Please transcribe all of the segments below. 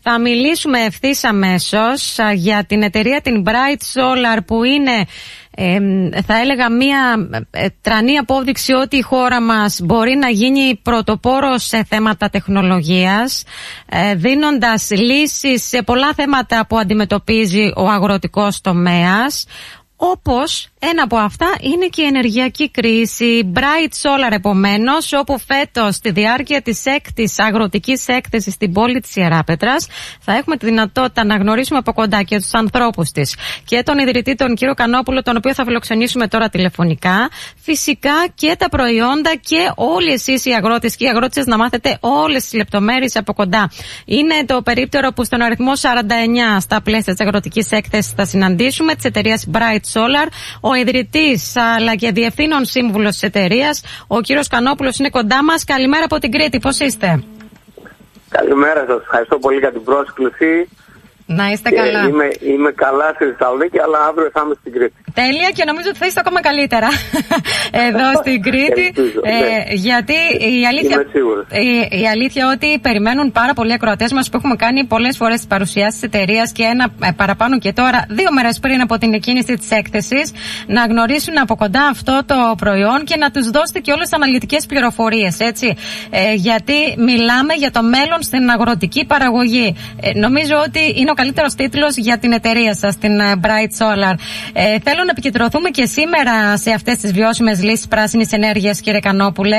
Θα μιλήσουμε ευθύς αμέσως για την εταιρεία την Bright Solar, που είναι θα έλεγα μία τρανή απόδειξη ότι η χώρα μας μπορεί να γίνει πρωτοπόρος σε θέματα τεχνολογίας, δίνοντας λύσεις σε πολλά θέματα που αντιμετωπίζει ο αγροτικός τομέας. Όπως ένα από αυτά είναι και η ενεργειακή κρίση. Bright Solar επομένως, όπου φέτος στη διάρκεια της 6ης αγροτικής έκθεσης στην πόλη της Ιεράπετρας θα έχουμε τη δυνατότητα να γνωρίσουμε από κοντά και τους ανθρώπους της και τον ιδρυτή, τον κύριο Κανόπουλο, τον οποίο θα φιλοξενήσουμε τώρα τηλεφωνικά. Φυσικά και τα προϊόντα και όλοι εσείς οι αγρότες και οι αγρότες να μάθετε όλες τις λεπτομέρειες από κοντά. Είναι το περίπτερο που στον αριθμό 49 στα πλαίσια της αγροτικής έκθεσης θα συναντήσουμε της εταιρείας Bright Solar. Ο ιδρυτής αλλά και διευθύνων σύμβουλος της εταιρείας, ο κύριος Κανόπουλος, είναι κοντά μας. Καλημέρα από την Κρήτη, πώς είστε? Καλημέρα σας, ευχαριστώ πολύ για την πρόσκληση. Να είστε καλά. Είμαι καλά στη Θεσσαλονίκη, αλλά αύριο θα είμαι στην Κρήτη. Τέλεια, και νομίζω ότι θα είστε ακόμα καλύτερα εδώ στην Κρήτη. Γιατί η αλήθεια ότι περιμένουν πάρα πολλοί ακροατές μας, που έχουμε κάνει πολλές φορές τις παρουσιάσεις της εταιρείας και ένα παραπάνω και τώρα, 2 μέρες πριν από την εκκίνηση της έκθεσης, να γνωρίσουν από κοντά αυτό το προϊόν και να τους δώσετε και όλες τις αναλυτικές πληροφορίες, έτσι. Γιατί μιλάμε για το μέλλον στην αγροτική παραγωγή. Νομίζω ότι είναι ο καλύτερος τίτλος για την εταιρεία σας, την Bright Solar. Θέλω να επικεντρωθούμε και σήμερα σε αυτές τις βιώσιμες λύσεις πράσινης ενέργειας, κύριε Κανόπουλε.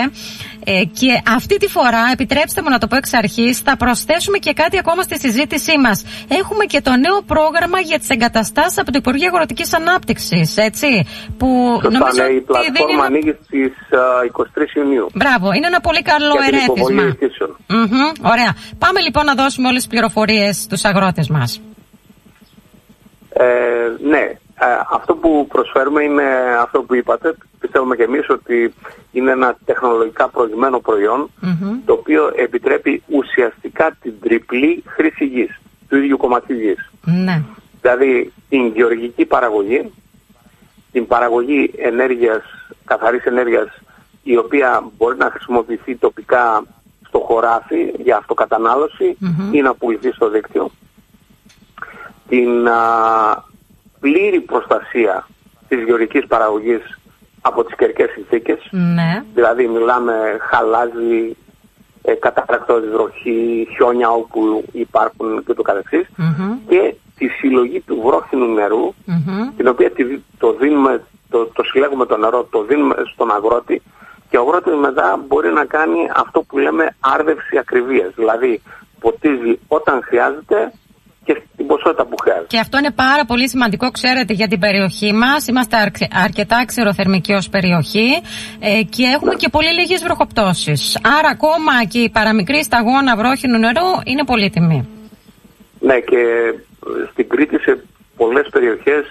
Και αυτή τη φορά, επιτρέψτε μου να το πω εξ αρχής, θα προσθέσουμε και κάτι ακόμα στη συζήτησή μας. Έχουμε και το νέο πρόγραμμα για τις εγκαταστάσεις από το Υπουργείο Αγροτικής Ανάπτυξης, έτσι. Που νομίζω η πλατφόρμα ανοίγει στις 23 Ιουνίου. Μπράβο, είναι ένα πολύ καλό ερέθισμα. Ωραία. Πάμε λοιπόν να δώσουμε όλες τις πληροφορίες στους αγρότες μας. Ναι. Αυτό που προσφέρουμε είναι αυτό που είπατε. Πιστεύουμε και εμείς ότι είναι ένα τεχνολογικά προηγμένο προϊόν, το οποίο επιτρέπει ουσιαστικά την τριπλή χρήση γης, του ίδιου κομματιού γης. Ναι. Δηλαδή την γεωργική παραγωγή, την παραγωγή ενέργειας, καθαρής ενέργειας, η οποία μπορεί να χρησιμοποιηθεί τοπικά στο χωράφι για αυτοκατανάλωση ή να πουληθεί στο δίκτυο. Την πλήρη προστασία της γεωργικής παραγωγής από τις καιρικές συνθήκες. Ναι. Δηλαδή μιλάμε χαλάζι, καταπρακτώδης βροχή, χιόνια όπου υπάρχουν και το καθεξής. Και τη συλλογή του βρόχινου νερού, την οποία το συλλέγουμε το νερό, το δίνουμε στον αγρότη, και ο αγρότης μετά μπορεί να κάνει αυτό που λέμε άρδευση ακριβίας. Δηλαδή ποτίζει όταν χρειάζεται και στην ποσότητα που χρειάζεται. Και αυτό είναι πάρα πολύ σημαντικό, ξέρετε, για την περιοχή μας. Είμαστε αρκετά ξηροθερμική ως περιοχή και έχουμε και πολύ λίγες βροχοπτώσεις. Άρα ακόμα και η παραμικρή σταγόνα βρόχινου νερού είναι πολύτιμη. Ναι, και στην Κρήτη σε πολλές περιοχές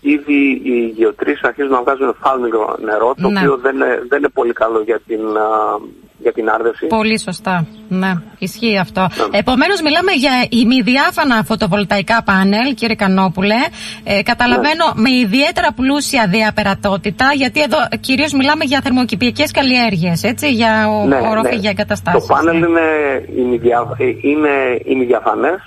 ήδη οι γεωτρήσεις αρχίζουν να βγάζουν φάλμικο νερό, το οποίο δεν είναι πολύ καλό για την άρδευση. Πολύ σωστά. Ναι, ισχύει αυτό. Ναι. Επομένως, μιλάμε για ημιδιάφανα φωτοβολταϊκά πάνελ, κύριε Κανόπουλε. Καταλαβαίνω με ιδιαίτερα πλούσια διαπερατότητα, γιατί εδώ κυρίως μιλάμε για θερμοκηπιακές καλλιέργειες, έτσι, για οροφή εγκαταστάσεις. Το πάνελ είναι ημιδιαφανές.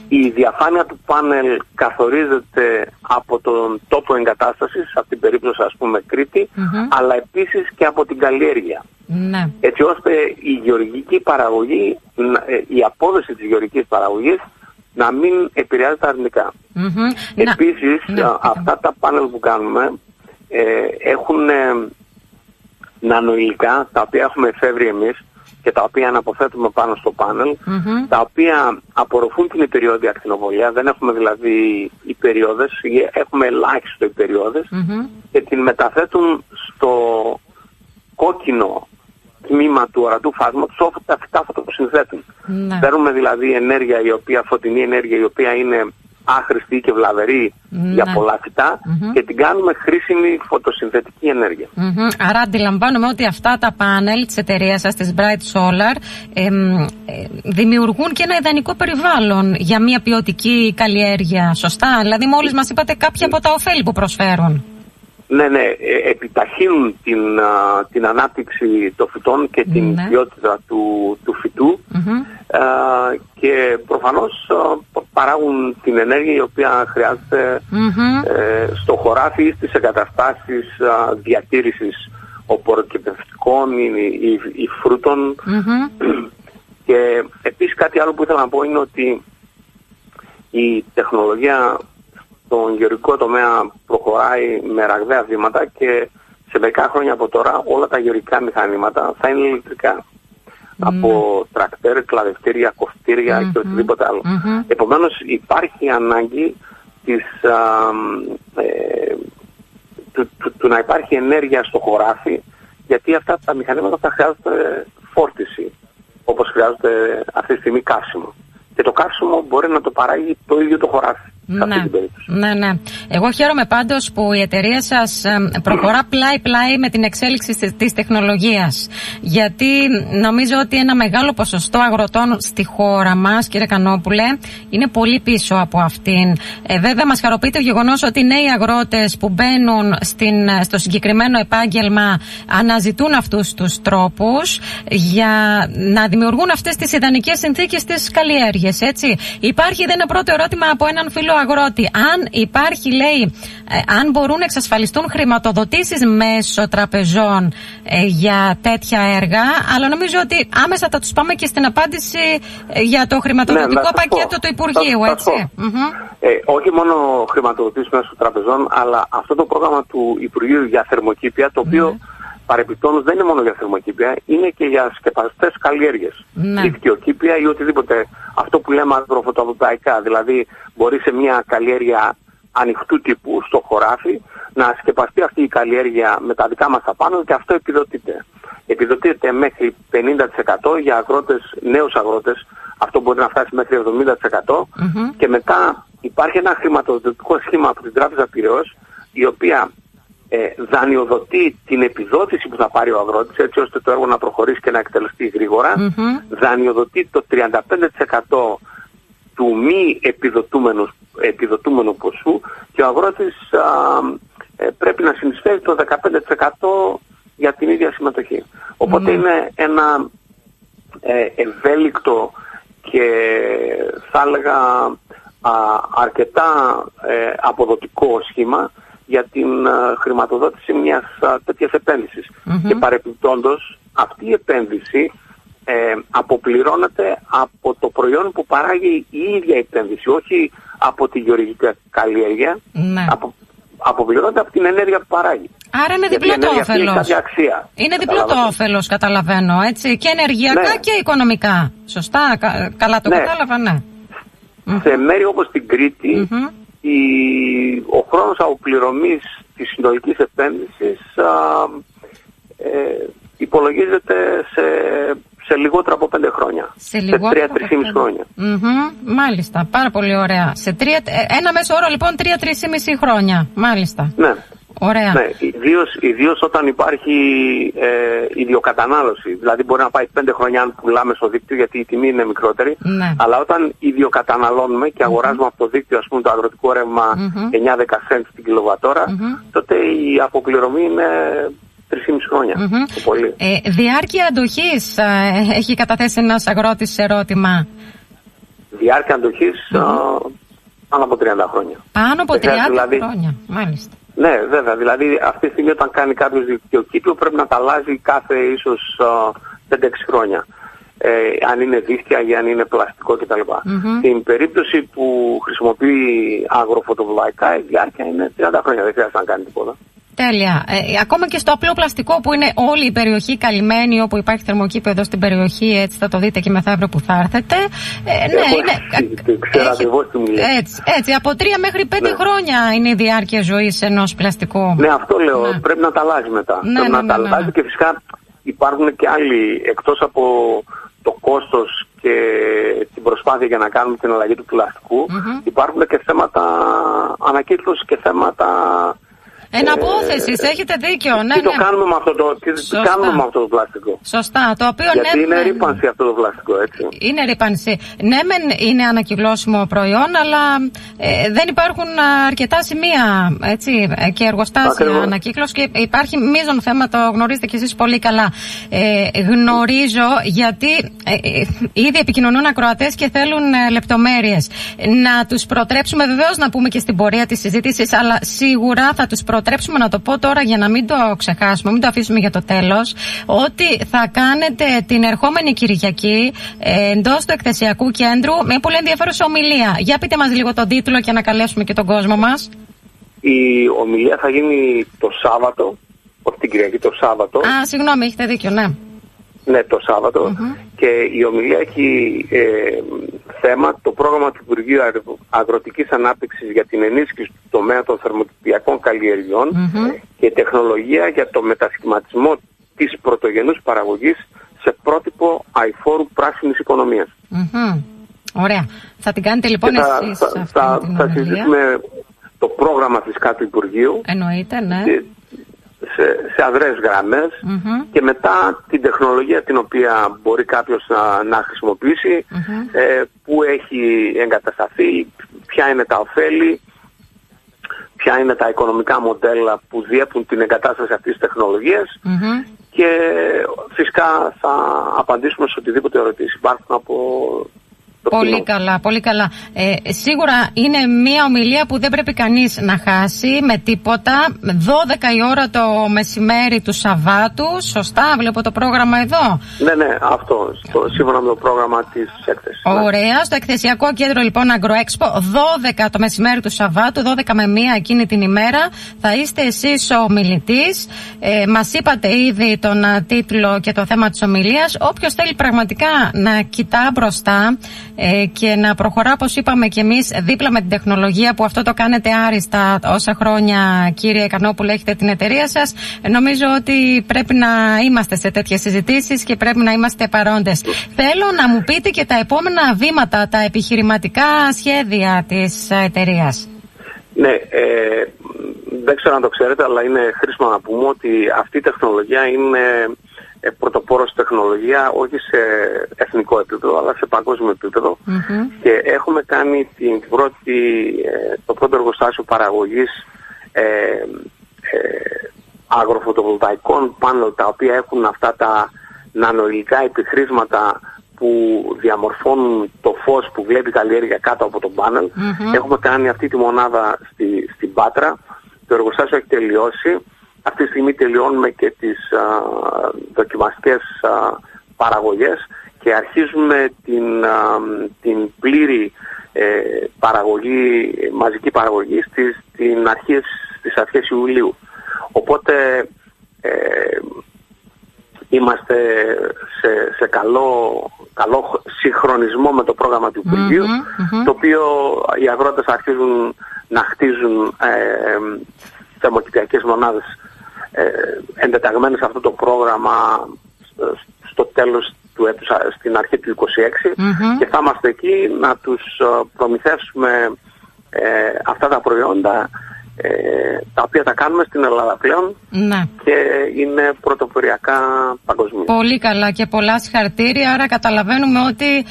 Η διαφάνεια του πάνελ καθορίζεται από τον τόπο εγκατάστασης, από την περίπτωση, ας πούμε, Κρήτη, αλλά επίσης και από την καλλιέργεια. Ναι. Έτσι ώστε η γεωργική παραγωγή, η απόδοση της γεωργικής παραγωγής να μην επηρεάζεται αρνητικά. Επίσης, αυτά τα πάνελ που κάνουμε έχουν νανοηλικά, τα οποία έχουμε εφεύρει εμείς και τα οποία αναποθέτουμε πάνω στο πάνελ, τα οποία απορροφούν την υπεριόδια ακτινοβολία. Δεν έχουμε δηλαδή υπεριόδες, έχουμε ελάχιστο υπεριόδες, και την μεταθέτουν στο κόκκινο τμήμα του ορατού φάσματος όπου τα φυτά φωτοσυνθέτουν. Παίρνουμε δηλαδή ενέργεια, φωτεινή ενέργεια, η οποία είναι άχρηστη και βλαβερή για πολλά φυτά, και την κάνουμε χρήσιμη φωτοσυνθετική ενέργεια. Άρα αντιλαμβάνομαι ότι αυτά τα πάνελ της εταιρείας σας, της Bright Solar, δημιουργούν και ένα ιδανικό περιβάλλον για μια ποιοτική καλλιέργεια. Σωστά? Δηλαδή μόλις μας είπατε κάποια από τα ωφέλη που προσφέρουν. Ναι, επιταχύνουν την ανάπτυξη των φυτών και την ποιότητα του φυτού και προφανώς παράγουν την ενέργεια η οποία χρειάζεται στο χωράφι ή στις εγκαταστάσεις διατήρησης οπωροκυπευτικών ή φρούτων. Και επίσης κάτι άλλο που ήθελα να πω είναι ότι η τεχνολογία στον γεωργικό τομέα προχωράει με ραγδαία βήματα και σε μερικά χρόνια από τώρα όλα τα γεωργικά μηχανήματα θα είναι ηλεκτρικά. Από τρακτέρ, κλαδευτήρια, κοφτήρια και οτιδήποτε άλλο. Επομένως υπάρχει ανάγκη του να υπάρχει ενέργεια στο χωράφι, γιατί αυτά τα μηχανήματα θα χρειάζονται φόρτιση, όπως χρειάζεται αυτή τη στιγμή καύσιμο. Και το καύσιμο μπορεί να το παράγει το ίδιο το χωράφι. Ναι. Εγώ χαίρομαι πάντως που η εταιρεία σας προχωρά πλάι-πλάι με την εξέλιξη της τεχνολογίας. Γιατί νομίζω ότι ένα μεγάλο ποσοστό αγροτών στη χώρα μας, κύριε Κανόπουλε, είναι πολύ πίσω από αυτήν. Βέβαια, μας χαροποιεί το γεγονός ότι οι νέοι αγρότες που μπαίνουν στο συγκεκριμένο επάγγελμα αναζητούν αυτούς τους τρόπους για να δημιουργούν αυτές τις ιδανικές συνθήκες της καλλιέργειας. Έτσι. Υπάρχει ένα πρώτο ερώτημα από έναν φίλο αγρότη. Αν υπάρχει, λέει, αν μπορούν να εξασφαλιστούν χρηματοδοτήσεις μέσω τραπεζών για τέτοια έργα, αλλά νομίζω ότι άμεσα θα τους πάμε και στην απάντηση για το χρηματοδοτικό πακέτο του Υπουργείου, έτσι. Όχι μόνο χρηματοδοτήσεις μέσω τραπεζών, αλλά αυτό το πρόγραμμα του Υπουργείου για θερμοκήπια, το οποίο παρεπιπτόντως δεν είναι μόνο για θερμοκήπια, είναι και για σκεπαστές καλλιέργειες. Δικτυοκήπια ή οτιδήποτε. Αυτό που λέμε αγροφωτοβολταϊκά. Δηλαδή, μπορεί σε μια καλλιέργεια ανοιχτού τύπου στο χωράφι να σκεπαστεί αυτή η καλλιέργεια με τα δικά μας τα πάνω και αυτό επιδοτείται. Επιδοτείται μέχρι 50% για αγρότες, νέους αγρότες. Αυτό μπορεί να φτάσει μέχρι 70%. Και μετά υπάρχει ένα χρηματοδοτικό σχήμα από την Τράπεζα Πειραιώς, η οποία δανειοδοτεί την επιδότηση που θα πάρει ο αγρότης, έτσι ώστε το έργο να προχωρήσει και να εκτελεστεί γρήγορα. Δανειοδοτεί το 35% του μη επιδοτούμενου ποσού και ο αγρότης πρέπει να συνεισφέρει το 15% για την ίδια συμμετοχή. Οπότε είναι ένα ευέλικτο και θα έλεγα αρκετά αποδοτικό σχήμα για την χρηματοδότηση μιας τέτοιας επένδυσης. Και παρεπιπτόντως αυτή η επένδυση αποπληρώνεται από το προϊόν που παράγει η ίδια επένδυση, όχι από τη γεωργική καλλιέργεια. Αποπληρώνεται από την ενέργεια που παράγει. Άρα είναι διπλό το όφελος. Είναι διπλό το όφελος, καταλαβαίνω, έτσι, και ενεργειακά και οικονομικά. Σωστά, καλά το κατάλαβα, ναι. Σε μέρη όπως την Κρήτη, ο χρόνος αποπληρωμής της συνολικής επένδυσης υπολογίζεται σε λιγότερο από 5 χρόνια. Σε 3-3,5 χρόνια. Μάλιστα, πάρα πολύ ωραία. Ένα μέσο όρο λοιπόν 3-3,5 χρόνια. Μάλιστα. Ναι. Ωραία. Ναι, ιδίως όταν υπάρχει ιδιοκατανάλωση. Δηλαδή μπορεί να πάει 5 χρόνια αν πουλάμε στο δίκτυο γιατί η τιμή είναι μικρότερη. Ναι. Αλλά όταν ιδιοκαταναλώνουμε και αγοράζουμε από το δίκτυο, ας πούμε, το αγροτικό ρεύμα 9-10 cents την κιλοβατόρα, τότε η αποπληρωμή είναι 3,5 χρόνια. Το πολύ. Διάρκεια αντοχής, έχει καταθέσει ένας αγρότης ερώτημα. Διάρκεια αντοχής πάνω από 30 χρόνια. Πάνω από 30 χρόνια, μάλιστα. Ναι, βέβαια. Δηλαδή αυτή τη στιγμή όταν κάνει κάποιος δικτυοκήπιο πρέπει να τα αλλάζει κάθε ίσως 5-6 χρόνια. Αν είναι δίχτυα ή αν είναι πλαστικό κτλ. Στην περίπτωση που χρησιμοποιεί αγροφωτοβολταϊκά η διάρκεια είναι 30 χρόνια. Δεν χρειάζεται να κάνει τίποτα. Τέλεια. Ακόμα και στο απλό πλαστικό που είναι όλη η περιοχή καλυμμένη, όπου υπάρχει θερμοκήπιο εδώ στην περιοχή, έτσι θα το δείτε και μεθαύριο που θα έρθετε. Ξέρω ακριβώς τι μιλάω. Έτσι, από 3 μέχρι 5 χρόνια είναι η διάρκεια ζωής ενός πλαστικού. Ναι, αυτό λέω. Ναι. Πρέπει να τα αλλάζει μετά. Πρέπει να τα αλλάζει και φυσικά υπάρχουν και άλλοι, εκτός από το κόστος και την προσπάθεια για να κάνουμε την αλλαγή του πλαστικού, υπάρχουν και θέματα ανακύκλωσης και θέματα Εναπόθεσης, έχετε δίκιο. Ναι, τι το κάνουμε με αυτό το πλαστικό. Σωστά. Το οποίο, γιατί είναι ρύπανση αυτό το πλαστικό, έτσι. Είναι ρύπανση. Ναι, είναι ανακυκλώσιμο προϊόν, αλλά δεν υπάρχουν αρκετά σημεία, έτσι, και εργοστάσια ανακύκλωση και υπάρχει μείζον θέμα, το γνωρίζετε κι εσείς πολύ καλά. Γνωρίζω, γιατί ήδη επικοινωνούν ακροατές και θέλουν λεπτομέρειες. Να τους προτρέψουμε, βεβαίως να πούμε και στην πορεία της συζήτησης, αλλά σίγουρα θα τους προτρέψουμε, να το πω τώρα για να μην το ξεχάσουμε, μην το αφήσουμε για το τέλος, ότι θα κάνετε την ερχόμενη Κυριακή εντός του εκθεσιακού κέντρου μια πολύ ενδιαφέρουσα ομιλία. Για πείτε μας λίγο τον τίτλο και να καλέσουμε και τον κόσμο μας. Η ομιλία θα γίνει το Σάββατο, όχι την Κυριακή, το Σάββατο. Α, συγγνώμη, έχετε δίκιο, ναι. Ναι, το Σάββατο. Και η ομιλία έχει θέμα το πρόγραμμα του Υπουργείου Αγροτικής Ανάπτυξης για την ενίσχυση του τομέα των θερμοκηπιακών καλλιεργειών και τεχνολογία για το μετασχηματισμό της πρωτογενούς παραγωγής σε πρότυπο αειφόρου πράσινης οικονομίας. Ωραία. Θα την κάνετε λοιπόν εσείς θα συζητήσουμε το πρόγραμμα φυσικά του Υπουργείου. Εννοείται, ναι. Σε αδρές γραμμές και μετά την τεχνολογία την οποία μπορεί κάποιος να χρησιμοποιήσει, που έχει εγκατασταθεί, ποια είναι τα ωφέλη, ποια είναι τα οικονομικά μοντέλα που διέπουν την εγκατάσταση αυτής της τεχνολογίας και φυσικά θα απαντήσουμε σε οτιδήποτε ερωτήσεις υπάρχουν από Πολύ καλά, πολύ καλά. Σίγουρα είναι μια ομιλία που δεν πρέπει κανείς να χάσει με τίποτα. 12 η ώρα το μεσημέρι του Σαββάτου. Σωστά, βλέπω το πρόγραμμα εδώ. Ναι, αυτό. Σύμφωνα με το πρόγραμμα της έκθεσης. Ωραία. Στο εκθεσιακό κέντρο λοιπόν AgroExpo, 12 το μεσημέρι του Σαββάτου, 12 με 1 εκείνη την ημέρα. Θα είστε εσείς ο ομιλητής. Μας είπατε ήδη τον τίτλο και το θέμα της ομιλίας. Όποιος θέλει πραγματικά να κοιτά μπροστά και να προχωρά, όπως είπαμε και εμείς, δίπλα με την τεχνολογία, που αυτό το κάνετε άριστα όσα χρόνια, κύριε Καρνόπουλε, έχετε την εταιρεία σας. Νομίζω ότι πρέπει να είμαστε σε τέτοιες συζητήσεις και πρέπει να είμαστε παρόντες. Θέλω να μου πείτε και τα επόμενα βήματα, τα επιχειρηματικά σχέδια της εταιρείας. Ναι, δεν ξέρω αν το ξέρετε, αλλά είναι χρήσιμο να πούμε ότι αυτή η τεχνολογία είναι πρωτοπόρος τεχνολογία, όχι σε εθνικό επίπεδο αλλά σε παγκόσμιο επίπεδο, και έχουμε κάνει το πρώτο εργοστάσιο παραγωγής αγροφωτοβολταϊκών πάνελ, τα οποία έχουν αυτά τα νανοηλικά επιχρήσματα που διαμορφώνουν το φως που βλέπει η καλλιέργεια κάτω από το πάνελ. Έχουμε κάνει αυτή τη μονάδα στην Πάτρα. Το εργοστάσιο έχει τελειώσει. Αυτή τη στιγμή τελειώνουμε και τις δοκιμαστικές παραγωγές και αρχίζουμε την πλήρη παραγωγή, μαζική παραγωγή στις αρχές Ιουλίου. Οπότε είμαστε σε καλό συγχρονισμό με το πρόγραμμα του Υπουργείου, το οποίο οι αγρότες αρχίζουν να χτίζουν θερμοκηπιακές μονάδες εντεταγμένες σε αυτό το πρόγραμμα στο τέλος του έτους, στην αρχή του 2026, και θα είμαστε εκεί να τους προμηθεύσουμε αυτά τα προϊόντα, τα οποία τα κάνουμε στην Ελλάδα πλέον, και είναι πρωτοποριακά παγκοσμίως. Πολύ καλά και πολλά συγχαρητήρια. Άρα καταλαβαίνουμε ότι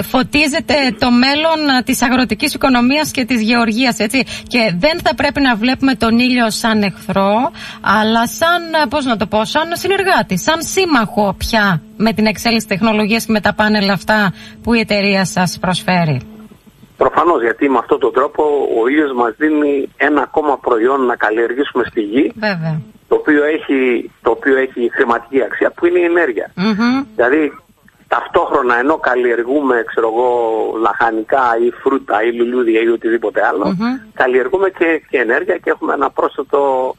φωτίζεται το μέλλον της αγροτικής οικονομίας και της γεωργίας, έτσι. Και δεν θα πρέπει να βλέπουμε τον ήλιο σαν εχθρό, αλλά σαν συνεργάτη, σαν σύμμαχο πια με την εξέλιξη τεχνολογίας και με τα πάνελ αυτά που η εταιρεία σας προσφέρει. Προφανώς, γιατί με αυτόν τον τρόπο ο ήλιος μας δίνει ένα ακόμα προϊόν να καλλιεργήσουμε στη γη, το οποίο έχει χρηματική αξία, που είναι η ενέργεια. Δηλαδή ταυτόχρονα, ενώ καλλιεργούμε λαχανικά ή φρούτα ή λουλούδια ή οτιδήποτε άλλο, καλλιεργούμε και ενέργεια, και έχουμε ένα πρόσθετο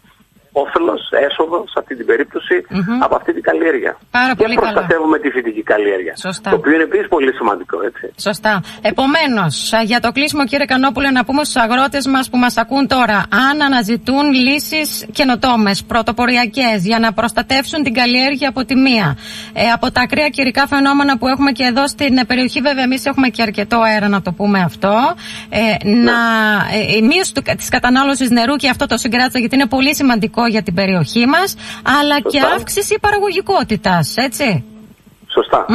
όφελος, έσοδο σε αυτή την περίπτωση από αυτή την καλλιέργεια. Πάρα και πολύ προστατεύουμε τη φυτική καλλιέργεια. Σωστά. Το οποίο είναι επίσης πολύ σημαντικό, έτσι. Σωστά. Επομένως, για το κλείσιμο, κύριε Κανόπουλε, να πούμε στους αγρότες μας που μας ακούν τώρα, αν αναζητούν λύσεις καινοτόμες, πρωτοποριακές, για να προστατεύσουν την καλλιέργεια από τη μία, από τα ακραία καιρικά φαινόμενα που έχουμε και εδώ στην περιοχή, βέβαια εμείς έχουμε και αρκετό αέρα, να το πούμε αυτό, η μείωση της κατανάλωσης νερού, και αυτό το συγκράτησα γιατί είναι πολύ σημαντικό για την περιοχή μας, αλλά και αύξηση παραγωγικότητας, έτσι. Σωστά.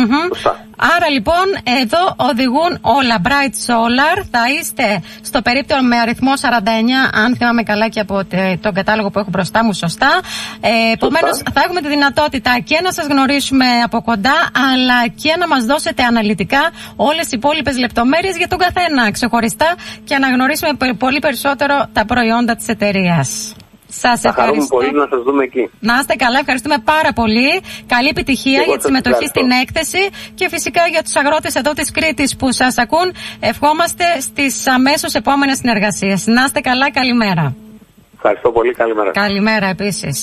Άρα λοιπόν εδώ οδηγούν όλα. Bright Solar, θα είστε στο περίπτωμα με αριθμό 49, αν θυμάμαι καλά και από τον κατάλογο που έχω μπροστά μου, σωστά. Επομένως θα έχουμε τη δυνατότητα και να σας γνωρίσουμε από κοντά, αλλά και να μας δώσετε αναλυτικά όλες οι υπόλοιπες λεπτομέρειες για τον καθένα ξεχωριστά και να γνωρίσουμε πολύ περισσότερο τα προϊόντα της εταιρείας. Σας ευχαριστώ. Χαρούμε πολύ να σας δούμε εκεί. Να είστε καλά, ευχαριστούμε πάρα πολύ. Καλή επιτυχία για τη συμμετοχή στην έκθεση και φυσικά για τους αγρότες εδώ της Κρήτης που σας ακούν. Ευχόμαστε στις αμέσως επόμενες συνεργασίες. Να είστε καλά, καλημέρα. Ευχαριστώ πολύ, καλημέρα. Καλημέρα επίσης.